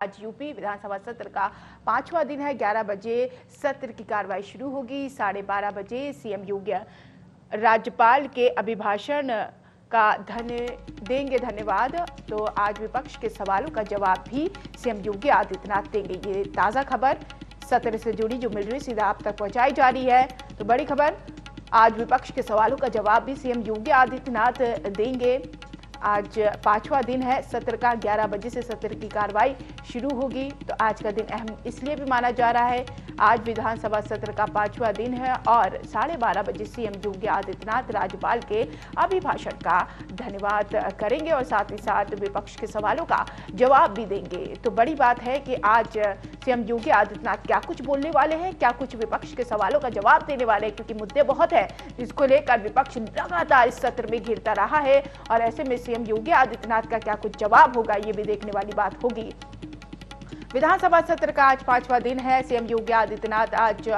आज यूपी विधानसभा सत्र का 5वां दिन है। 11 बजे सत्र की कार्रवाई शुरू होगी। 12:30 बजे सीएम योगी राज्यपाल के अभिभाषण का देंगे धन्यवाद। तो आज विपक्ष के सवालों का जवाब भी सीएम योगी आदित्यनाथ देंगे। ये ताज़ा खबर सत्र से जुड़ी जो मिल रही सीधा आप तक पहुंचाई जा रही है। तो बड़ी खबर, आज विपक्ष के सवालों का जवाब भी सीएम योगी आदित्यनाथ देंगे। आज 5वां दिन है सत्र का। 11 बजे से सत्र की कार्रवाई शुरू होगी। तो आज का दिन अहम इसलिए भी माना जा रहा है, आज विधानसभा सत्र का 5वां दिन है और 12:30 बजे सीएम योगी आदित्यनाथ राज्यपाल के अभिभाषण का धन्यवाद करेंगे और साथ ही साथ विपक्ष के सवालों का जवाब भी देंगे। तो बड़ी बात है कि आज सीएम योगी आदित्यनाथ क्या कुछ बोलने वाले हैं, क्या कुछ विपक्ष के सवालों का जवाब देने वाले हैं, क्योंकि मुद्दे बहुत है जिसको लेकर विपक्ष लगातार इस सत्र में घिरता रहा है। और ऐसे में सीएम योगी आदित्यनाथ का क्या कुछ जवाब होगा, ये भी देखने वाली बात होगी। विधानसभा सत्र का आज 5वां दिन है। सीएम योगी आदित्यनाथ आज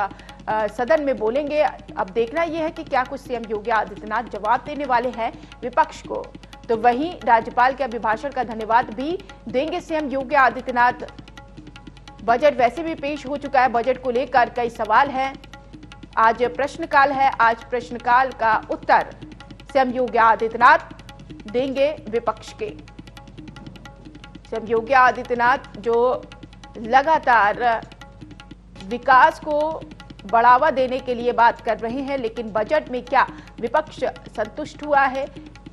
सदन में बोलेंगे। अब देखना यह है कि क्या कुछ सीएम योगी आदित्यनाथ जवाब देने वाले हैं विपक्ष को। तो वहीं राज्यपाल के अभिभाषण का धन्यवाद भी देंगे सीएम योगी आदित्यनाथ। बजट वैसे भी पेश हो चुका है, बजट को लेकर कई सवाल हैं। आज प्रश्नकाल है, आज प्रश्नकाल का उत्तर सीएम योगी आदित्यनाथ देंगे विपक्ष के। सीएम योगी आदित्यनाथ जो लगातार विकास को बढ़ावा देने के लिए बात कर रहे हैं, लेकिन बजट में क्या विपक्ष संतुष्ट हुआ है,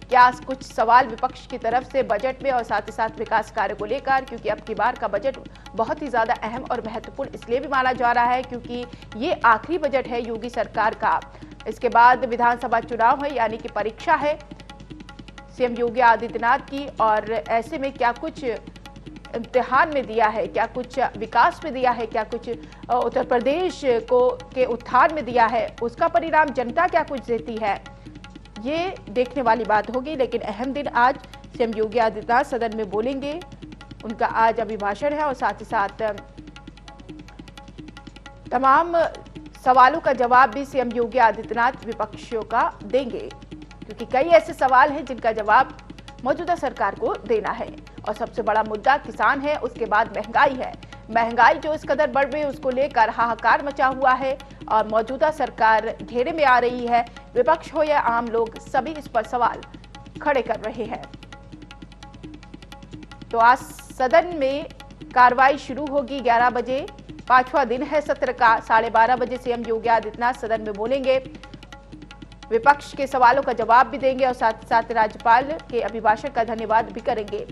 क्या कुछ सवाल विपक्ष की तरफ से बजट में और साथ ही साथ विकास कार्य को लेकर, क्योंकि अब की बार का बजट बहुत ही ज्यादा अहम और महत्वपूर्ण इसलिए भी माना जा रहा है क्योंकि ये आखिरी बजट है योगी सरकार का। इसके बाद विधानसभा चुनाव है, यानी कि परीक्षा है सीएम योगी आदित्यनाथ की। और ऐसे में क्या कुछ इम्तिहान में दिया है, क्या कुछ विकास में दिया है, क्या कुछ उत्तर प्रदेश के उत्थान में दिया है, उसका परिणाम जनता क्या कुछ देती है, ये देखने वाली बात होगी। लेकिन अहम दिन आज सीएम योगी आदित्यनाथ सदन में बोलेंगे, उनका आज अभिभाषण है और साथ ही साथ तमाम सवालों का जवाब भी सीएम योगी आदित्यनाथ विपक्षियों का देंगे, क्योंकि कई ऐसे सवाल हैं जिनका जवाब मौजूदा सरकार को देना है। और सबसे बड़ा मुद्दा किसान है, उसके बाद महंगाई है। महंगाई जो इस कदर बढ़ रही है उसको लेकर हाहाकार मचा हुआ है और मौजूदा सरकार घेरे में आ रही है। विपक्ष हो या आम लोग, सभी इस पर सवाल खड़े कर रहे हैं। तो आज सदन में कार्रवाई शुरू होगी 11 बजे। 5वां दिन है सत्र का। 12:30 बजे सीएम योगी आदित्यनाथ सदन में बोलेंगे, विपक्ष के सवालों का जवाब भी देंगे और साथ साथ राज्यपाल के अभिभाषण का धन्यवाद भी करेंगे।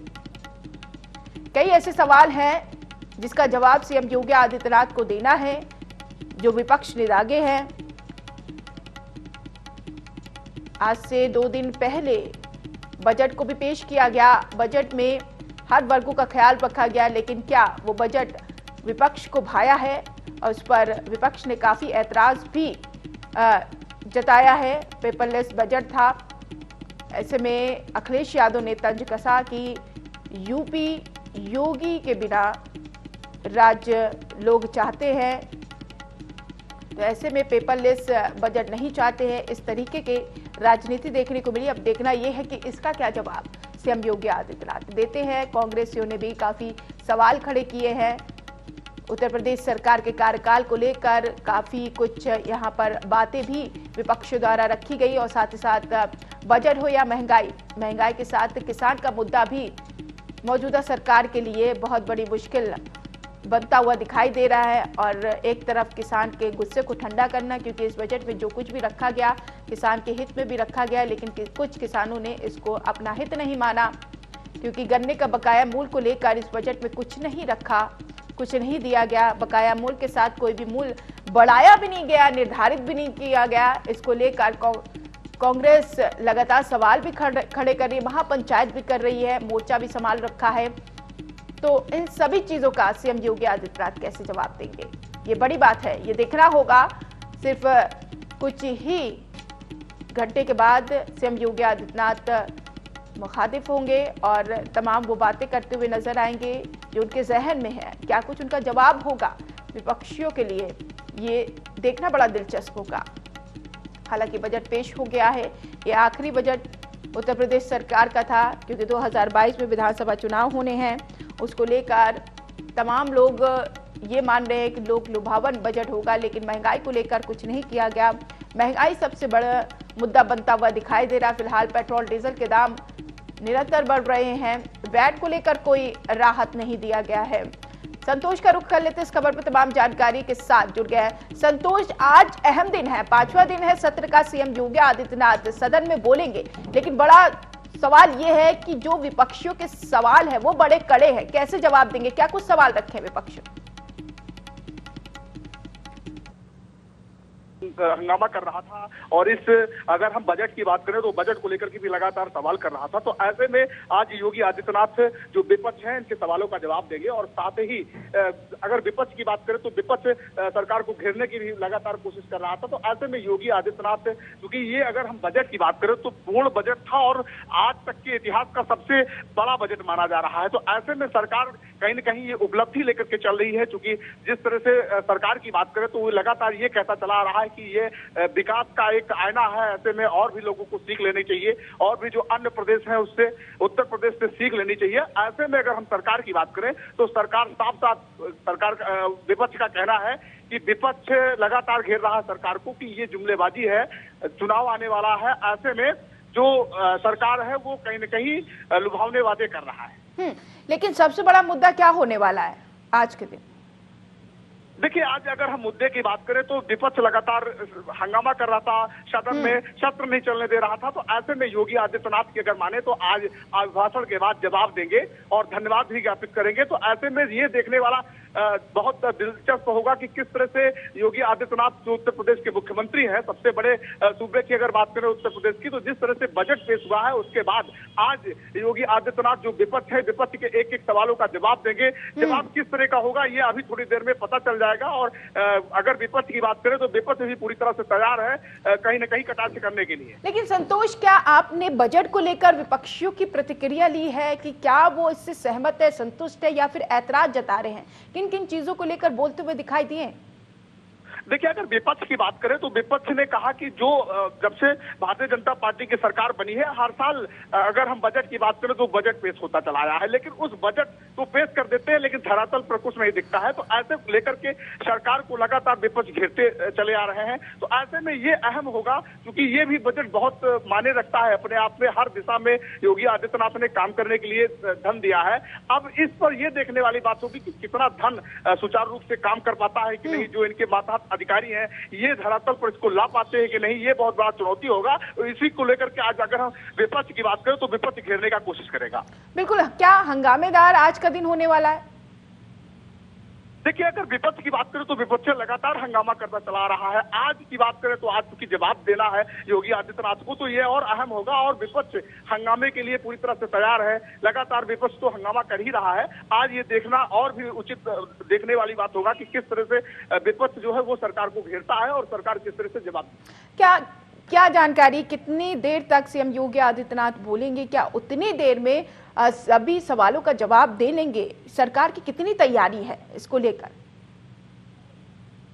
कई ऐसे सवाल हैं जिसका जवाब सीएम योगी आदित्यनाथ को देना है, जो विपक्ष ने दागे हैं। आज से 2 दिन पहले बजट को भी पेश किया गया। बजट में हर वर्गों का ख्याल रखा गया, लेकिन क्या वो बजट विपक्ष को भाया है, और उस पर विपक्ष ने काफी ऐतराज भी जताया है। पेपरलेस बजट था। ऐसे में अखिलेश यादव ने तंज कसा कि यूपी योगी के बिना राज्य लोग चाहते हैं, तो ऐसे में पेपरलेस बजट नहीं चाहते हैं। इस तरीके के राजनीति देखने को मिली। अब देखना यह है कि इसका क्या जवाब सीएम योगी आदित्यनाथ देते हैं। कांग्रेसियों ने भी काफी सवाल खड़े किए हैं। उत्तर प्रदेश सरकार के कार्यकाल को लेकर काफी कुछ यहाँ पर बातें भी विपक्ष द्वारा रखी गई और साथ ही साथ बजट हो या महंगाई के साथ किसान का मुद्दा भी मौजूदा सरकार के लिए बहुत बड़ी मुश्किल बनता हुआ दिखाई दे रहा है। और एक तरफ किसान के गुस्से को ठंडा करना, क्योंकि इस बजट में जो कुछ भी रखा गया किसान के हित में भी रखा गया, लेकिन कुछ किसानों ने इसको अपना हित नहीं माना, क्योंकि गन्ने का बकाया मूल्य को लेकर इस बजट में कुछ नहीं रखा, कुछ नहीं दिया गया। बकाया मूल्य के साथ कोई भी मूल्य बढ़ाया भी नहीं गया, निर्धारित भी नहीं किया गया। इसको लेकर कांग्रेस लगातार सवाल भी खड़े कर रही है, महापंचायत भी कर रही है, मोर्चा भी संभाल रखा है। तो इन सभी चीजों का सीएम योगी आदित्यनाथ कैसे जवाब देंगे, ये बड़ी बात है। ये देखना होगा। सिर्फ कुछ ही घंटे के बाद सीएम योगी आदित्यनाथ मुखातिब होंगे और तमाम वो बातें करते हुए नजर आएंगे जो उनके जहन में है। क्या कुछ उनका जवाब होगा विपक्षियों के लिए, ये देखना बड़ा दिलचस्प होगा। हालांकि बजट पेश हो गया है। ये आखिरी बजट उत्तर प्रदेश सरकार का था, क्योंकि 2022 में विधानसभा चुनाव होने हैं। उसको लेकर तमाम लोग ये मान रहे हैं कि लोक लुभावन बजट होगा, लेकिन महंगाई को लेकर कुछ नहीं किया गया। महंगाई सबसे बड़ा मुद्दा बनता हुआ दिखाई दे रहा। फिलहाल पेट्रोल डीजल के दाम निरंतर बढ़ रहे हैं। वैट को लेकर कोई राहत नहीं दिया गया है। संतोष का रुख कर लेते इस खबर पर तमाम जानकारी के साथ जुड़ गए हैं। संतोष, आज अहम दिन है, 5वां दिन है सत्र का। सीएम योगी आदित्यनाथ सदन में बोलेंगे, लेकिन बड़ा सवाल यह है कि जो विपक्षियों के सवाल है वो बड़े कड़े हैं। कैसे जवाब देंगे? क्या कुछ सवाल रखे विपक्ष? हंगामा कर रहा था और अगर हम बजट की बात करें तो बजट को लेकर के भी लगातार सवाल कर रहा था। तो ऐसे में आज योगी आदित्यनाथ जो विपक्ष है इनके सवालों का जवाब देंगे और साथ ही अगर विपक्ष की बात करें तो विपक्ष सरकार को घेरने की भी लगातार कोशिश कर रहा था। तो ऐसे में योगी आदित्यनाथ, क्योंकि ये अगर हम बजट की बात करें तो पूर्ण बजट था और आज तक के इतिहास का सबसे बड़ा बजट माना जा रहा है। तो ऐसे में सरकार कहीं न कहीं ये उपलब्धि लेकर के चल रही है, क्योंकि जिस तरह से सरकार की बात करें तो वो लगातार ये कहता चला आ रहा है कि ये विकास का एक आईना है। ऐसे में और भी लोगों को सीख लेनी चाहिए और भी जो अन्य प्रदेश हैं उससे, उत्तर प्रदेश से सीख लेनी चाहिए। ऐसे में अगर हम सरकार की बात करें तो सरकार साफ साफ सरकार विपक्ष का कहना है कि विपक्ष लगातार घेर रहा है सरकार को कि ये जुमलेबाजी है, चुनाव आने वाला है। ऐसे में जो सरकार है वो कहीं न कहीं लुभावने वादे कर रहा है। लेकिन सबसे बड़ा मुद्दा क्या होने वाला है आज के दिन? देखिए, आज अगर हम मुद्दे की बात करें तो विपक्ष लगातार हंगामा कर रहा था, सदन में सत्र नहीं चलने दे रहा था। तो ऐसे में योगी आदित्यनाथ की अगर माने तो आज अभिभाषण के बाद जवाब देंगे और धन्यवाद भी ज्ञापित करेंगे। तो ऐसे में ये देखने वाला बहुत दिलचस्प होगा कि किस तरह से योगी आदित्यनाथ जो उत्तर प्रदेश के मुख्यमंत्री हैं, सबसे बड़े सूबे की अगर बात करें उत्तर प्रदेश की, तो जिस तरह से बजट पेश हुआ है उसके बाद आज योगी आदित्यनाथ जो विपक्ष है, विपक्ष के एक एक सवालों का जवाब देंगे। जवाब किस तरह का होगा ये अभी थोड़ी देर में पता चल जाएगा। और अगर विपक्ष की बात करें तो विपक्ष भी पूरी तरह से तैयार है कहीं न कहीं कटाक्ष करने के लिए। लेकिन संतोष, क्या आपने बजट को लेकर विपक्षियों की प्रतिक्रिया ली है कि क्या वो इससे सहमत है, संतुष्ट है या फिर ऐतराज जता रहे हैं? किन किन चीजों को लेकर बोलते हुए दिखाई दिए? देखिए, अगर विपक्ष की बात करें तो विपक्ष ने कहा कि जो जब से भारतीय जनता पार्टी की सरकार बनी है, हर साल अगर हम बजट की बात करें तो बजट पेश होता चला आया है, लेकिन उस बजट को पेश कर देते हैं लेकिन धरातल पर कुछ नहीं दिखता है। तो ऐसे लेकर के सरकार को लगातार विपक्ष घेरते चले आ रहे हैं। तो ऐसे में ये अहम होगा, क्योंकि ये भी बजट बहुत मायने रखता है अपने आप में। हर दिशा में योगी आदित्यनाथ ने काम करने के लिए धन दिया है। अब इस पर यह देखने वाली बात होगी कि कितना धन सुचारू रूप से काम कर पाता है कि नहीं, जो इनके मातहत अधिकारी हैं ये धरातल पर इसको ला पाते हैं कि नहीं, ये बहुत बड़ा चुनौती होगा। इसी को लेकर के आज अगर हम विपक्ष की बात करें तो विपक्ष घेरने का कोशिश करेगा। बिल्कुल। क्या हंगामेदार आज का दिन होने वाला है? देखिए, अगर विपक्ष की बात करें तो विपक्ष लगातार हंगामा करता चला रहा है। आज की बात करें तो आज चूंकि जवाब देना है योगी आदित्यनाथ को, तो ये और अहम होगा और विपक्ष हंगामे के लिए पूरी तरह से तैयार है। लगातार विपक्ष तो हंगामा कर ही रहा है। आज ये देखना और भी उचित देखने वाली बात होगा कि किस तरह से विपक्ष जो है वो सरकार को घेरता है और सरकार किस तरह से जवाब। क्या जानकारी, कितनी देर तक सीएम योगी आदित्यनाथ बोलेंगे? क्या उतनी देर में सभी सवालों का जवाब दे लेंगे? सरकार की कितनी तैयारी है इसको लेकर?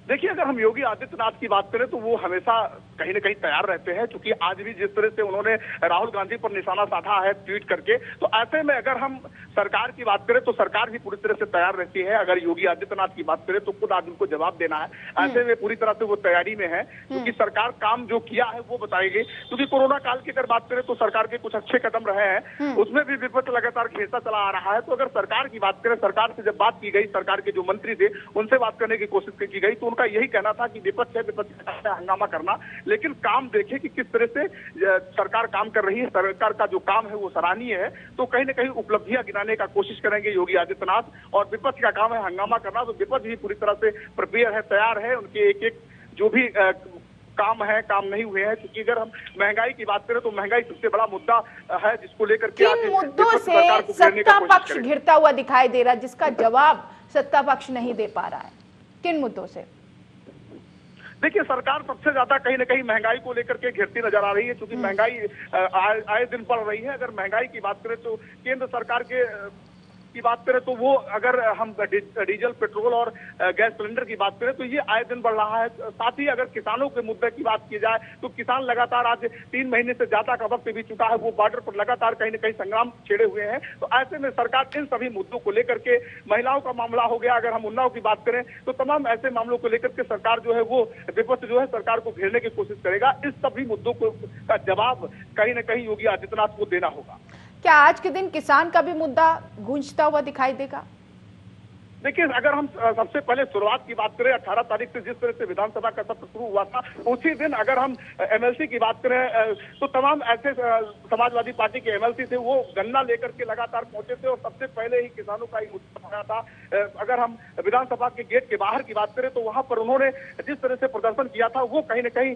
देखिए, अगर हम योगी आदित्यनाथ की बात करें तो वो हमेशा कहीं न कहीं तैयार रहते हैं, क्योंकि आज भी जिस तरह से उन्होंने राहुल गांधी पर निशाना साधा है ट्वीट करके, तो ऐसे में अगर हम सरकार की बात करें तो सरकार भी पूरी तरह से तैयार रहती है। अगर योगी आदित्यनाथ की बात करें तो खुद आज उनको जवाब देना है। ऐसे में पूरी तरह से वो तैयारी में है, क्योंकि सरकार काम जो किया है वो बताएगी। क्योंकि कोरोना काल की अगर बात करें तो सरकार के कुछ अच्छे कदम रहे हैं, उसमें भी विपक्ष लगातार घेरता चला आ रहा है। तो अगर सरकार की बात करें, सरकार से जब बात की गई, सरकार के जो मंत्री थे उनसे बात करने की कोशिश की गई, तो उनका यही कहना था कि विपक्ष है, विपक्ष का हंगामा करना, लेकिन काम देखे कि किस तरह से सरकार काम कर रही है। सरकार का जो काम है वो सराहनीय है। तो कहीं न कहीं उपलब्धियां गिनाने का कोशिश करेंगे योगी आदित्यनाथ, और विपक्ष का काम है हंगामा करना। तो विपक्ष भी पूरी तरह से प्रिपेयर है, तैयार है। उनके एक एक जो भी काम है, काम नहीं हुए हैं। क्योंकि अगर हम महंगाई की बात करें तो महंगाई सबसे बड़ा मुद्दा है, जिसको लेकर के किन मुद्दों से सत्ता पक्ष घिरता हुआ दिखाई दे रहा है, जिसका जवाब सत्ता पक्ष नहीं दे पा रहा है? किन मुद्दों से? देखिए, सरकार सबसे ज्यादा कहीं न कहीं महंगाई को लेकर के घिरती नजर आ रही है, क्योंकि महंगाई आए दिन बढ़ रही है। अगर महंगाई की बात करें तो केंद्र सरकार के की बात करें तो वो अगर हम डीजल, पेट्रोल और गैस सिलेंडर की बात करें तो ये आए दिन बढ़ रहा है। साथ ही अगर किसानों के मुद्दे की बात की जाए तो किसान लगातार आज 3 महीने से ज्यादा का वक्त भी चुका है, वो बॉर्डर पर लगातार कहीं न कहीं संग्राम छेड़े हुए हैं। तो ऐसे में सरकार इन सभी मुद्दों को लेकर के, महिलाओं का मामला हो गया, अगर हम उन्नाव की बात करें तो तमाम ऐसे मामलों को लेकर के सरकार जो है वो विपक्ष जो है सरकार को घेरने की कोशिश करेगा। इस सभी मुद्दों को का जवाब कहीं न कहीं योगी आदित्यनाथ को देना होगा। क्या आज के दिन किसान का भी मुद्दा गूंजता हुआ दिखाई देगा? देखिए, अगर हम सबसे पहले शुरुआत की बात करें 18 तारीख से जिस तरह से विधानसभा का सत्र शुरू हुआ था, उसी दिन अगर हम एमएलसी की बात करें तो तमाम ऐसे समाजवादी पार्टी के एमएलसी थे, वो गन्ना लेकर के लगातार पहुंचे थे और सबसे पहले ही किसानों का एक मुद्दा उठाया था। अगर हम विधानसभा के गेट के बाहर की बात करें तो वहां पर उन्होंने जिस तरह से प्रदर्शन किया था वो कहीं न कहीं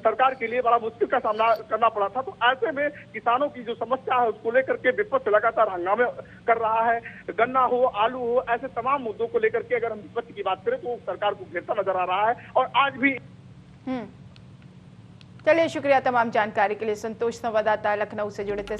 सरकार के लिए बड़ा मुश्किल का सामना करना पड़ा था। तो ऐसे में किसानों की जो समस्या है उसको लेकर के विपक्ष लगातार हंगामे कर रहा है। गन्ना हो, आलू हो, ऐसे तमाम मुद्दों को लेकर के अगर हम विपक्ष की बात करें तो सरकार को घेरता नजर आ रहा है और आज भी। चलिए, शुक्रिया तमाम जानकारी के लिए। संतोष संवाददाता लखनऊ से जुड़े थे।